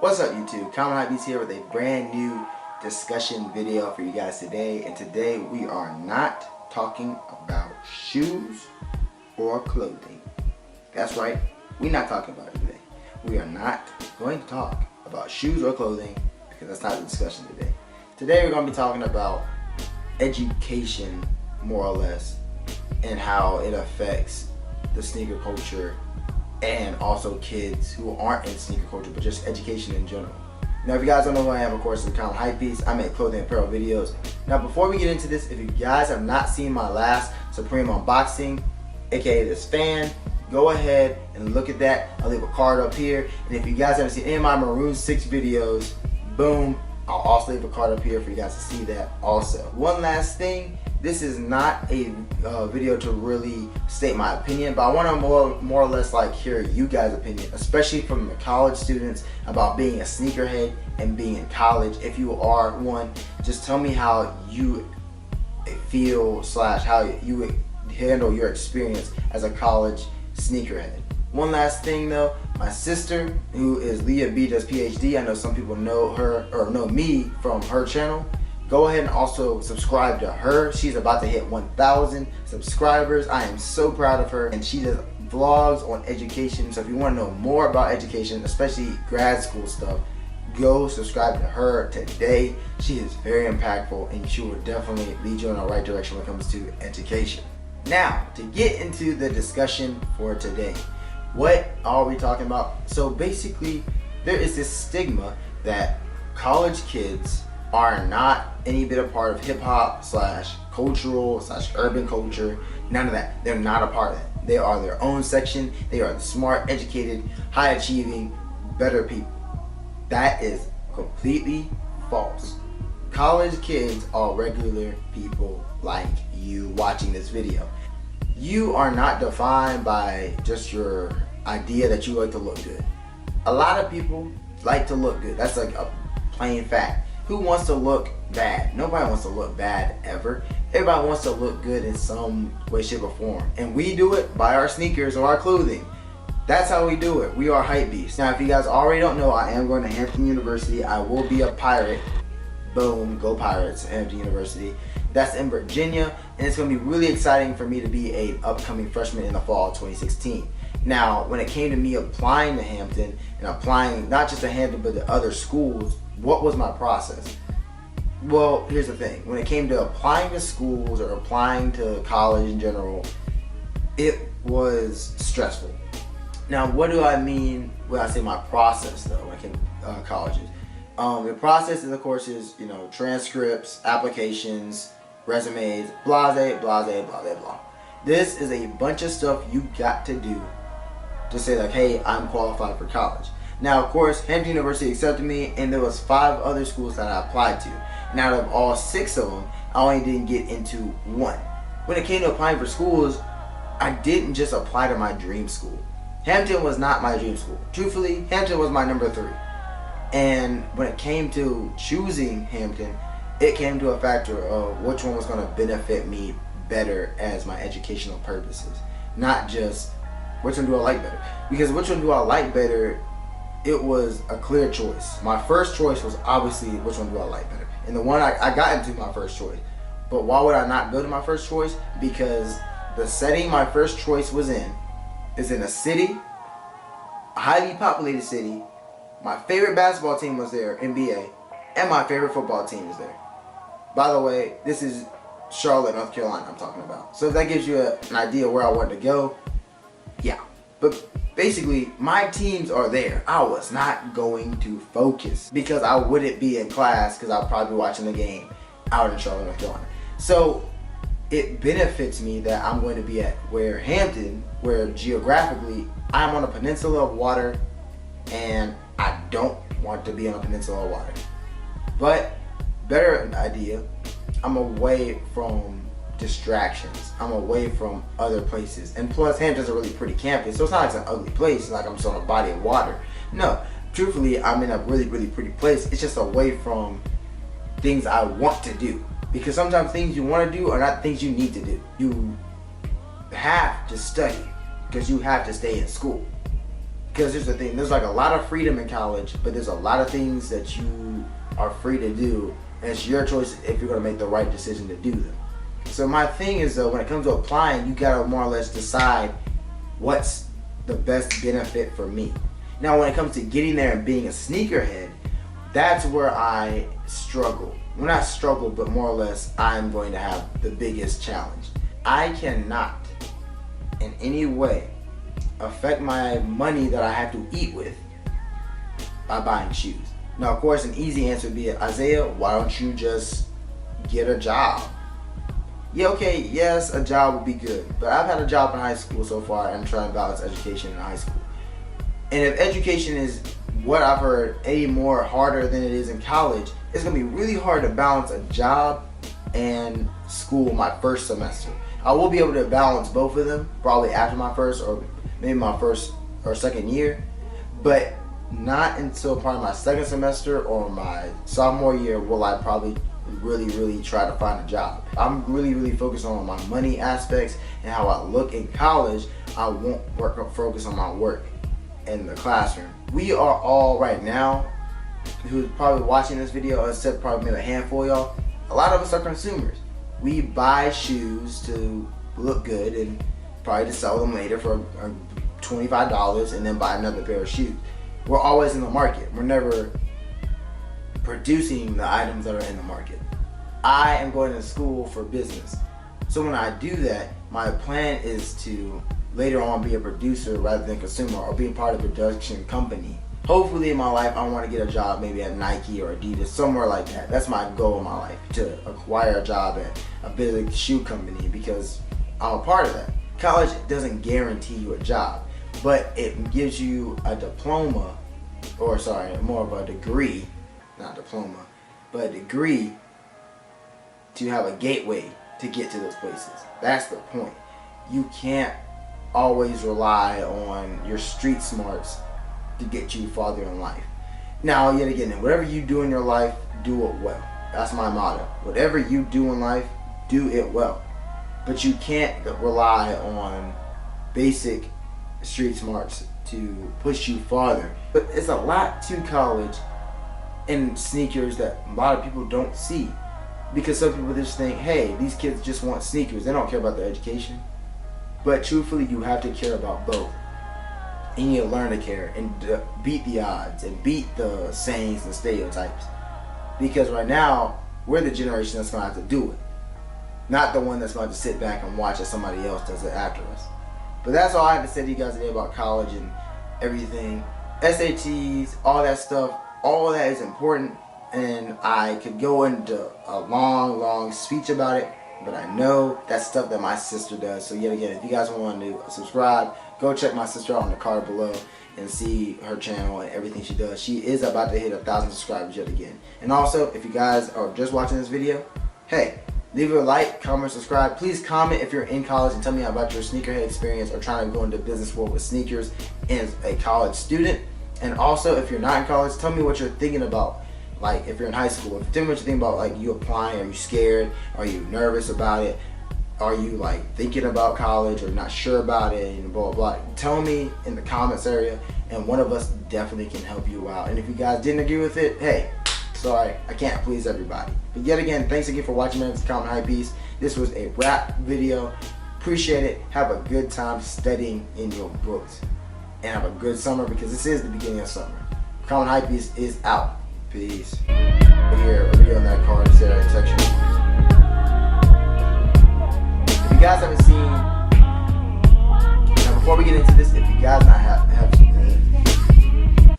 What's up YouTube? Common Hypebeast here with a brand new discussion video for you guys today. And today we are not talking about shoes or clothing. That's right, we're not talking about it today. We are not going to talk about shoes or clothing because that's not the discussion today. Today we're going to be talking about education, more or less, and how it affects the sneaker culture and also kids who aren't in sneaker culture but just education in general. Now if you guys don't know who I am, of course, it's Common Hypebeast. I make clothing and apparel videos. Now before we get into this, if you guys have not seen my last Supreme unboxing, aka this fan, go ahead and look at that. I'll leave a card up here. And if you guys haven't seen any of my Maroon 6 videos, boom, I'll also leave a card up here for you guys to see that also. One last thing, this is not a video to really state my opinion, but I want to more or less like hear you guys' opinion, especially from the college students, about being a sneakerhead and being in college. If you are one, just tell me how you feel / how you would handle your experience as a college sneakerhead. One last thing though, my sister, who is Leah B does PhD, I know some people know her or know me from her channel. Go ahead and also subscribe to her. She's about to hit 1,000 subscribers. I am so proud of her, and she does vlogs on education. So if you want to know more about education, especially grad school stuff, go subscribe to her today. She is very impactful and she will definitely lead you in the right direction when it comes to education. Now, to get into the discussion for today, what are we talking about? So basically, there is this stigma that college kids are not any bit a part of hip-hop / cultural / urban culture. None of that. They're not a part of that. They are their own section. They are the smart, educated, high-achieving, better people. That is completely false. College kids are regular people like you watching this video. You are not defined by just your idea that you like to look good. A lot of people like to look good. That's like a plain fact. Who wants to look bad? Nobody wants to look bad ever. Everybody wants to look good in some way, shape, or form. And we do it by our sneakers or our clothing. That's how we do it. We are Hypebeasts. Now if you guys already don't know, I am going to Hampton University. I will be a pirate. Boom, go Pirates, Hampton University. That's in Virginia, and it's going to be really exciting for me to be an upcoming freshman in the fall of 2016. Now, when it came to me applying to Hampton, and applying not just to Hampton but to other schools, what was my process? Well, here's the thing. When it came to applying to schools or applying to college in general, it was stressful. Now, what do I mean when I say my process though, when it came to colleges? The process of the course is, transcripts, applications, resumes, blase, blase, blase, blah. This is a bunch of stuff you got to do to say like, hey, I'm qualified for college. Now, of course, Hampton University accepted me, and there was 5 other schools that I applied to. And out of all 6 of them, I only didn't get into 1. When it came to applying for schools, I didn't just apply to my dream school. Hampton was not my dream school. Truthfully, Hampton was my number 3. And when it came to choosing Hampton, it came to a factor of which one was going to benefit me better as my educational purposes. Not just which one do I like better. Because which one do I like better, it was a clear choice. My first choice was obviously which one do I like better. And the one I got into my first choice. But why would I not go to my first choice? Because the setting my first choice was in is in a city, a highly populated city. My favorite basketball team was there, NBA, and my favorite football team is there. By the way, this is Charlotte, North Carolina I'm talking about. So if that gives you an idea where I wanted to go, yeah. But basically, my teams are there. I was not going to focus because I wouldn't be in class because I'll probably be watching the game out in Charlotte, North Carolina. So it benefits me that I'm going to be at Hampton, where geographically I'm on a peninsula of water, and I don't want to be on a peninsula of water. But better idea, I'm away from distractions. I'm away from other places. And plus, Hampton's a really pretty campus, so it's not like it's an ugly place. It's like I'm just on a body of water. No, truthfully, I'm in a really, really pretty place. It's just away from things I want to do. Because sometimes things you want to do are not things you need to do. You have to study because you have to stay in school. Because here's the thing, there's like a lot of freedom in college, but there's a lot of things that you are free to do, and it's your choice if you're going to make the right decision to do them. So my thing is, though, when it comes to applying, you got to more or less decide what's the best benefit for me. Now, when it comes to getting there and being a sneakerhead, that's where I struggle. Well, not struggle, but more or less I'm going to have the biggest challenge. I cannot in any way affect my money that I have to eat with by buying shoes. Now, of course, an easy answer would be, Isaiah, why don't you just get a job? Yeah, okay, yes, a job would be good, but I've had a job in high school so far, and I'm trying to balance education in high school. And if education is what I've heard any more harder than it is in college, it's gonna be really hard to balance a job and school my first semester. I will be able to balance both of them probably after my first or maybe my first or second year, but not until probably my second semester or my sophomore year will I probably really try to find a job. I'm really focused on my money aspects and how I look in college. I won't focus on my work in the classroom. We are all right now, who's probably watching this video, except probably maybe a handful of y'all, a lot of us are consumers. We buy shoes to look good and probably to sell them later for $25 and then buy another pair of shoes. We're always in the market. We're never producing the items that are in the market. I am going to school for business. So when I do that, my plan is to later on be a producer rather than consumer, or being part of a production company. Hopefully in my life I want to get a job maybe at Nike or Adidas, somewhere like that. That's my goal in my life, to acquire a job at a big shoe company, because I'm a part of that. College doesn't guarantee you a job, but it gives you a diploma, or sorry, more of a degree, not diploma, but a degree to have a gateway to get to those places. That's the point. You can't always rely on your street smarts to get you farther in life. Now, yet again, whatever you do in your life, do it well. That's my motto. Whatever you do in life, do it well. But you can't rely on basic street smarts to push you farther. But it's a lot to college and sneakers that a lot of people don't see, because some people just think, hey, these kids just want sneakers. They don't care about their education. But truthfully, you have to care about both. And you need to learn to care and beat the odds and beat the sayings and stereotypes. Because right now, we're the generation that's going to have to do it. Not the one that's going to sit back and watch as somebody else does it after us. But that's all I have to say to you guys today about college and everything. SATs, all that stuff, all of that is important. And I could go into a long speech about it. But I know that's stuff that my sister does. So yet again, if you guys want to subscribe, go check my sister out in the card below and see her channel and everything she does. She is about to hit 1,000 subscribers yet again. And also, if you guys are just watching this video, hey, leave a like, comment, subscribe. Please comment if you're in college and tell me about your sneakerhead experience or trying to go into business world with sneakers as a college student. And also, if you're not in college, tell me what you're thinking about. Like, if you're in high school, tell me what you think about, like, you applying. Are you scared? Are you nervous about it? Are you, like, thinking about college or not sure about it and blah, blah, blah. Tell me in the comments area, and one of us definitely can help you out. And if you guys didn't agree with it, hey, sorry, I can't please everybody. But yet again, thanks again for watching Man's Common Hype Beast. This was a rap video. Appreciate it. Have a good time studying in your books. And have a good summer, because this is the beginning of summer. Common Hype Beast is out. Peace. Here, over here on that card, it's there, section. If you guys haven't seen, now before we get into this, if you guys not have